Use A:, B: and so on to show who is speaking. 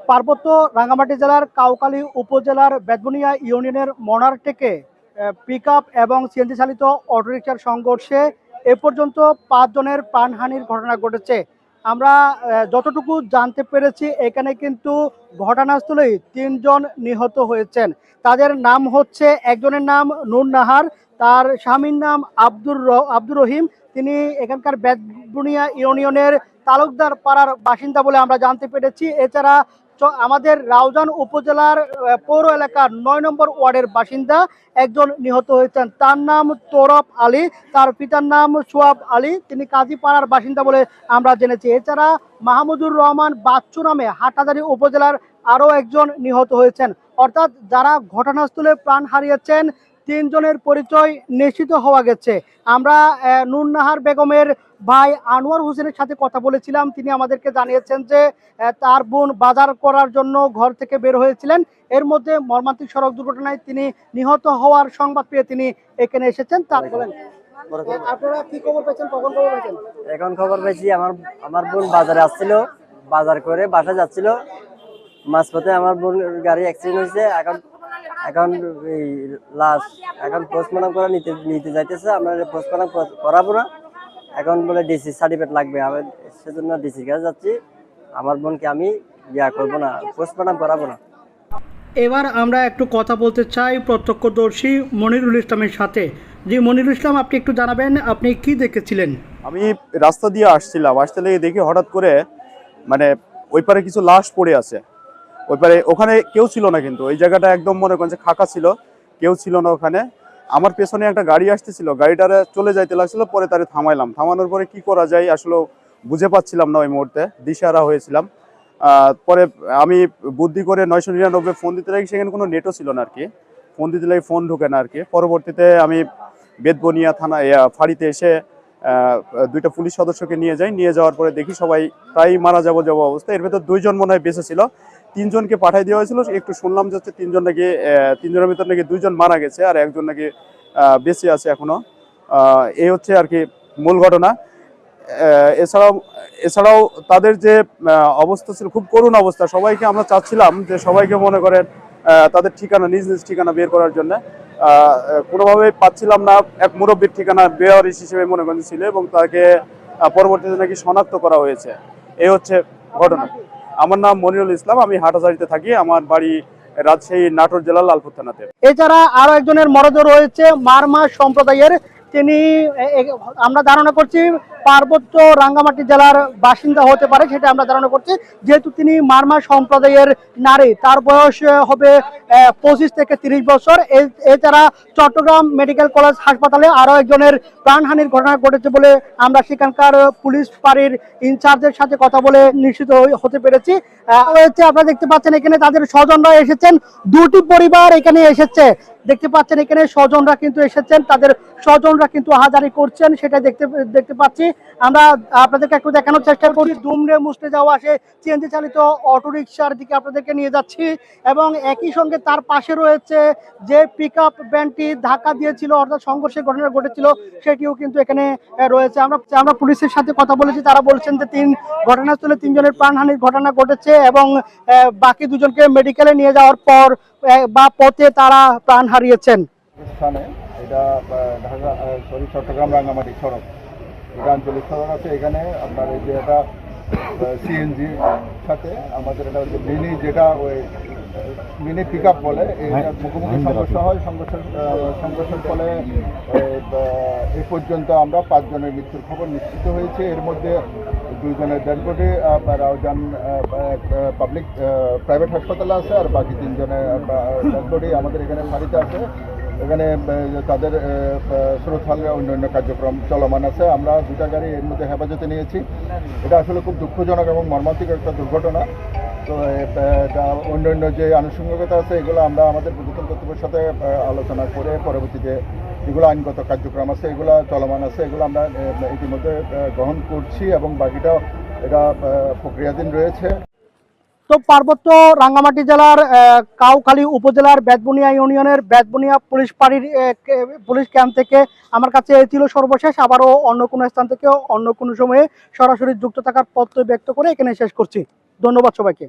A: পার্বত্য রাঙ্গামাটি জেলার কাউখালী উপজেলার বেতবুনিয়া ইউনিয়নের মনারটেকে পিকআপ এবং সিএনজি চালিত অটোরিকশার সংঘর্ষে এ পর্যন্ত ৫ জনের প্রাণহানির ঘটনা ঘটেছে। আমরা যতটুকু জানতে পেরেছি এখানে কিন্তু ঘটনাস্থলেই ৩ জন নিহত হয়েছেন। তাদের নাম হচ্ছে, একজনের নাম নূর নাহার, তার স্বামীর নাম আব্দুর রহিম। তিনি এখানকার বেতবুনিয়া ইউনিয়নের তালুকদার পাড়ার বাসিন্দা বলে আমরা জানতে পেরেছি। এছাড়া আমাদের রাউজান উপজেলার পৌর এলাকার ৯ নম্বর ওয়ার্ডের বাসিন্দা একজন নিহত হয়েছেন। তার নাম তোরফ আলী, তার পিতার নাম সোয়াব আলী, তিনি কাজীপাড়ার বাসিন্দা বলে আমরা জেনেছি। এছাড়া মাহমুদুর রহমান বাচ্চু নামে হাটহাজারী উপজেলার আরও একজন নিহত হয়েছেন। অর্থাৎ যারা ঘটনাস্থলে প্রাণ হারিয়েছেন ৩ জনের পরিচয় নিশ্চিত হওয়া গেছে। আমরা নূর নাহার বেগমের ভাই আনোয়ার হোসেনের সাথে কথা বলেছিলাম। তিনি আমাদেরকে জানিয়েছেন যে তার বোন বাজার করার জন্য ঘর থেকে বের হয়েছিলেন, এর মধ্যে মর্মান্তিক সড়ক দুর্ঘটনায় তিনি নিহত হওয়ার সংবাদ পেয়ে তিনি এখানে এসেছেন। তার বলেন, আপনারা কি খবর পেয়েছেন, কখন খবর পেয়েছেন?
B: এখন খবর পেয়েছি আমার বোন বাজারে আসছিল, বাজার করে বাসায় যাচ্ছিল, মাঝপথে আমার বোন গাড়ি অ্যাক্সিডেন্ট হয়েছে। এখন এই লাশ এখন পোস্টমর্টম করে নিতে যাইতেছে। আমরা পোস্টমর্টম করাবো না, এখন বলে ডিসি সার্টিফিকেট লাগবে। আমি সেজন্য ডিসির কাছে যাচ্ছি। আমার বোনকে আমি বিয়া করবো না, পোস্টমর্টম করাবো না।
A: এবার আমরা একটু কথা বলতে চাই প্রত্যক্ষদর্শী মনিরুল ইসলামের সাথে। জি মনিরুল ইসলাম, আপনি একটু জানাবেন আপনি কি দেখেছিলেন?
C: আমি রাস্তা দিয়ে আসছিলাম, আসতে লেগে দেখি হঠাৎ করে মানে ওই পারে কিছু লাশ পড়ে আছে। ওই পারে ওখানে কেউ ছিল না, কিন্তু ওই জায়গাটা একদম মনে করেন যে ফাঁকা ছিল, কেউ ছিল না ওখানে। আমার পেছনে একটা গাড়ি আসতেছিল, গাড়িটারে চলে যাইতে লাগছিল, পরে তারে থামাইলাম। থামানোর পরে কি করা যায় আসলে বুঝে পাচ্ছিলাম না, ওই মুহূর্তে দিশাহারা হয়েছিলাম। পরে আমি বুদ্ধি করে 999 ফোন দিতে লাগি, সেখানে কোনো নেটও ছিল না আর কি, ফোন দিতে লাগি ফোন ঢুকে না আর কি। পরবর্তীতে আমি বেতবনিয়া থানা ফাঁড়িতে এসে 2টা পুলিশ সদস্যকে নিয়ে যাওয়ার পরে দেখি সবাই প্রায় মারা যাবো অবস্থা। এর ভেতর 2 জন মনে হয় বেঁচে ছিল, 3 জনকে পাঠাই দেওয়া হয়েছিল। একটু শুনলাম যে 3 জন নাকি 3 জনের ভিতর নাকি 2 জন মারা গেছে আর একজন নাকি বেঁচে আছে এখনো। এই হচ্ছে আর কি মূল ঘটনা। এছাড়াও তাদের যে অবস্থা ছিল খুব করুণ অবস্থা। সবাইকে আমরা চাচ্ছিলাম যে সবাইকে মনে করেন তাদের ঠিকানা নিজ ঠিকানা বের করার জন্য, কোনোভাবেই পাচ্ছিলাম না। এক মুরব্বীর ঠিকানা বেওয়ারিশ হিসেবে মনে করেন ছিল এবং তাকে পরবর্তীতে নাকি শনাক্ত করা হয়েছে। এই হচ্ছে ঘটনা। আমার নাম মনিরুল ইসলাম, আমি হাটহাজারীতে থাকি। আমার বাড়ি রাজশাহী নাটোর জেলার লালপুর থানাতে।
A: এছাড়া আরো একজনের মরদেহ রয়েছে মারমা সম্প্রদায়ের। তিনি আমরা ধারণা করছি পার্বত্য রাঙ্গামাটি জেলার বাসিন্দা হতে পারে, সেটা আমরা ধারণা করছি। যেহেতু তিনি মারমা সম্প্রদায়ের নারী, তার বয়স হবে 25 থেকে 30 বছর। এছাড়া চট্টগ্রাম মেডিকেল কলেজ হাসপাতালে আরো একজনের প্রাণহানির ঘটনা ঘটেছে বলে আমরা সেখানকার পুলিশ ফাঁড়ির ইনচার্জের সাথে কথা বলে নিশ্চিত হতে পেরেছি। আপনারা দেখতে পাচ্ছেন এখানে তাদের স্বজনরা এসেছেন, 2টি পরিবার এখানে এসেছে। দেখতে পাচ্ছেন এখানে স্বজনরা কিন্তু এসেছেন, তাদের স্বজনরা কিন্তু আহাজারি করছেন, সেটা দেখতে পাচ্ছি। আমরা আপনাদেরকে একটু দেখানোর চেষ্টা করি। দুমড়ে মুছড়ে যাওয়া সে সিএনজি চালিত অটোরিকশার দিকে আপনাদেরকে নিয়ে যাচ্ছি এবং একই সঙ্গে তার পাশে রয়েছে যে পিকআপ ভ্যানটি ধাক্কা দিয়েছিল, অর্থাৎ সংঘর্ষের ঘটনা ঘটেছিল, সেটিও কিন্তু এখানে রয়েছে। আমরা পুলিশের সাথে কথা বলেছি, তারা বলছেন যে ঘটনাস্থলে 3 জনের প্রাণহানির ঘটনা ঘটেছে এবং বাকি 2 জনকে মেডিকেলে নিয়ে যাওয়ার পর বা পথে তারা প্রাণ হারিয়েছেন।
D: স্থানে এটা ঢাকা চট্টগ্রাম রাঙ্গামাটি সড়ক, এটা আঞ্চলিক সড়ক আছে। এখানে আপনার এই যে এটা সিএনজি সাথে আমাদের এটা হচ্ছে মিনি, যেটা ওই মিনি পিক আপ বলে, এইটার মুখোমুখি সংঘর্ষ হয়। সংঘর্ষের ফলে এ পর্যন্ত আমরা 5 জনের মৃত্যুর খবর নিশ্চিত হয়েছে। এর মধ্যে 2 জনের dead body Raozan public private হাসপাতালে আছে, আর বাকি 3 জনের ডেড বডি আমাদের এখানে ফাঁড়িতে আছে। এখানে তাদের শ্রোতালয় অন্যান্য কার্যক্রম চলমান আছে। আমরা 2টা গাড়ি এর মধ্যে হেফাজতে নিয়েছি। এটা আসলে খুব দুঃখজনক এবং মর্মান্তিক একটা দুর্ঘটনা। তো অন্যান্য যে আনুষঙ্গিকতা আছে এগুলো আমরা আমাদের ঊর্ধ্বতন কর্তৃপক্ষের সাথে আলোচনা করে পরবর্তীতে যেগুলো আইনগত কার্যক্রম আছে এগুলো চলমান আছে, এগুলো আমরা ইতিমধ্যে গ্রহণ করছি এবং বাকিটাও এটা প্রক্রিয়াধীন রয়েছে।
A: তো পার্বত্য রাঙ্গামাটি জেলার কাউখালী উপজেলার বেতবুনিয়া ইউনিয়নের বেতবুনিয়া পুলিশ ফাঁড়ির পুলিশ ক্যাম্প থেকে আমার কাছে ছিল সর্বশেষ। আবারও অন্য কোনো স্থান থেকে অন্য কোনো সময়ে সরাসরি যুক্ত থাকার পত্র ব্যক্ত করে এখানে শেষ করছি। ধন্যবাদ সবাইকে।